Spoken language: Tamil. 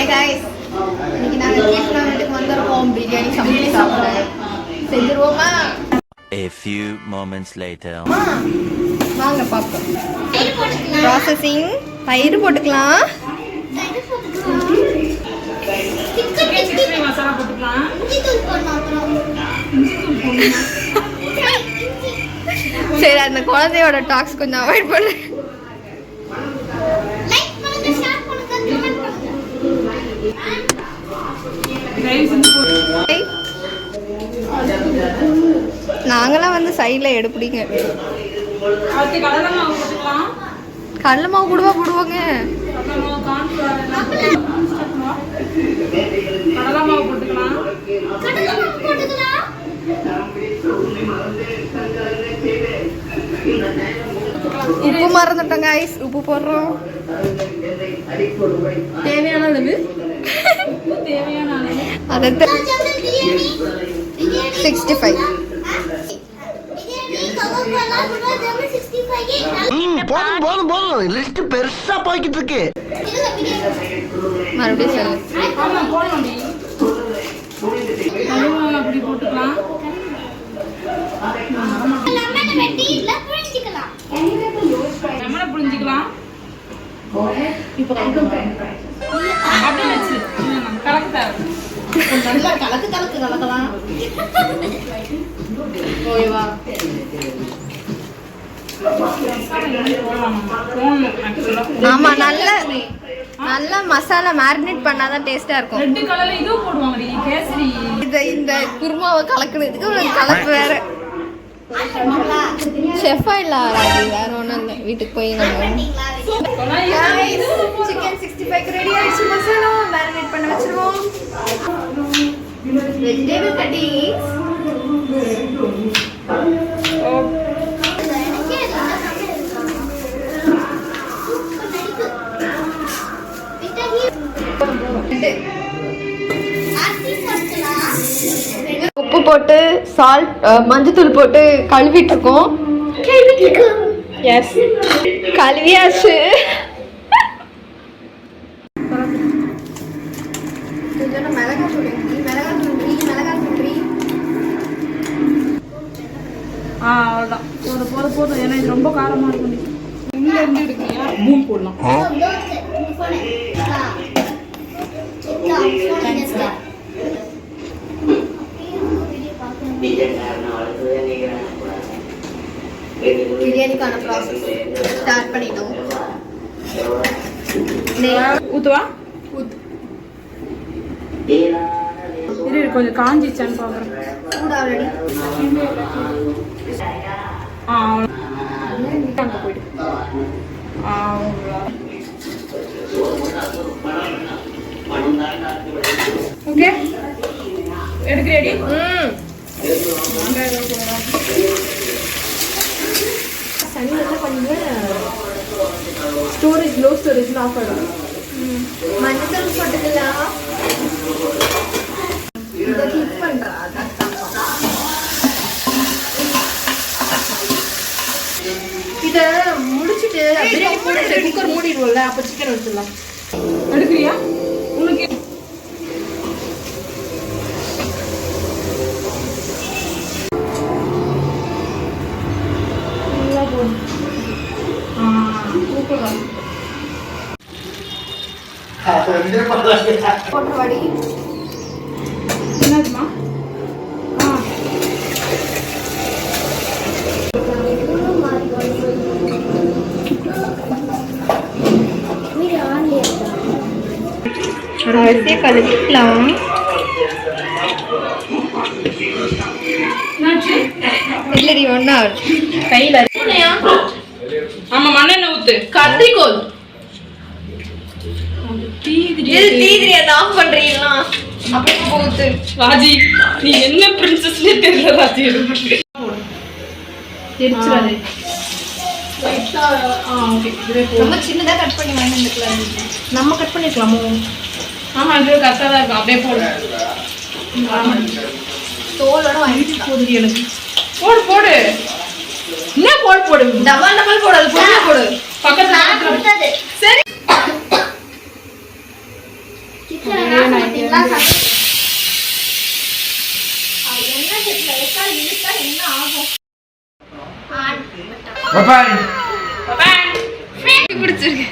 ஹாய் காய்ஸ், இன்னைக்கு நாங்கள் கீழ்னா வீட்டுக்கு வந்துருக்கோம். பிரியாணி சமைச்சு சாப்பிட செஞ்சிருவோமா? A few moments later. வாங்க பார்ப்போம். ப்ராசஸிங். தயிர் போட்டுக்கலாம். மசாலா போட்டுக்கலாம். சரி, அந்த குழந்தையோட டாக்ஸ் கொஞ்சம் அவாய்ட் பண்ணு. நாங்களாம் வந்து சைடில் எடுப்பிடிங்க. கடலை மாவு கூடவா போடுவாங்க? உப்பு மறந்துட்டோங்க ஐஸ். உப்பு போடுறோம். தேவையான அளவு தேவையான அளவு. அது 65. போதும் லிஸ்ட் பெருசா போய்கிட்டு இருக்கு. மறுபடியும் சொல்லு. அப்படி போட்டுக்கலாம். லெமனை புழிஞ்சிக்கலாம். இப்போ அப்படியே வச்சு கலக்கலாம். ஓய்வா ஆமா, நல்ல மசாலா மேரினேட் பண்ணாதான் டேஸ்டா இருக்கும். ரெட் கலர்ல இதுவும் போடுவாங்கடி, கேசரி. இந்த குருமாவை கலக்குறதுக்கு ஒரு கலப்பு வேற. செஃபா இல்ல ராஜி, வேற ஒண்ணும் இல்லை. வீட்டுக்கு போய் நம்ம சிக்கன் 65 ரெடி ஆயிடுச்சு. மசாலா மேரினேட் பண்ண வச்சிருவோம். Vegetable cuttings. உப்பு போட்டு சால்ட் மஞ்சத்தூள் போட்டு கழுவிட்டு இருக்கோம். எஸ், கழுவியாச்சு. அவ்வளோதான். போதும். ஏன்னா இது ரொம்ப காரமாக இருக்கும். இங்க இருந்து எடுக்கலையா? மூணு போடலாம். பிரியாணிக்கான ப்ராசஸ் ஸ்டார்ட் பண்ணிட்டோம். ஊத்துவா? இரு கொஞ்சம் காஞ்சிச்சான்னு பார்க்குறேன். சூடா ஆல்ரெடி. அங்கே போயிடு. ஓகே, எடுக்கிறேடி. ஸ்டோரேஜ் லோ ஸ்டோரேஜ் ஆஃப் ஆகிடும். மஞ்சள் போட்டுக்கலாம். இதை கிளிக் பண்ணுறா. இதை முடிச்சுட்டு பிரியாணி போட்டு குக்கர் மூடிடுவோம்ல, அப்போ சிக்கன் வச்சிடலாம். எடுக்கிறியா? உனக்கு போட்டவாடி என்னதுமா? அரிசியை கழுவிக்கலாம். இல்லடி ஒன்னா கையில் ஆமா, மண்ணெண்ணெய் ஊத்து. கத்திரிக்கோல் ஆஃப் பண்றீங்களா? அப்படியே ஊத்து. ராஜி, நீ என்ன பிரின்சஸ்னே தெரியல ராஜி. தெரிச்சுறாரு. ரொம்ப சின்னதா கட் பண்ணி வாங்கிக்கலாம். நம்ம கட் பண்ணிக்கலாமோ? ஆமா, இது கரெக்டாக தான் இருக்கும். அப்படியே போடு. தோலோட வாங்கிட்டு போடுது எனக்கு. போடு. என்ன போடு? டபுள் போடாது. போடு. பக்கத்துல சரி. என்ன செட்ல இருக்கா இருக்கா என்ன ஆகும் பிடிச்சிருக்கு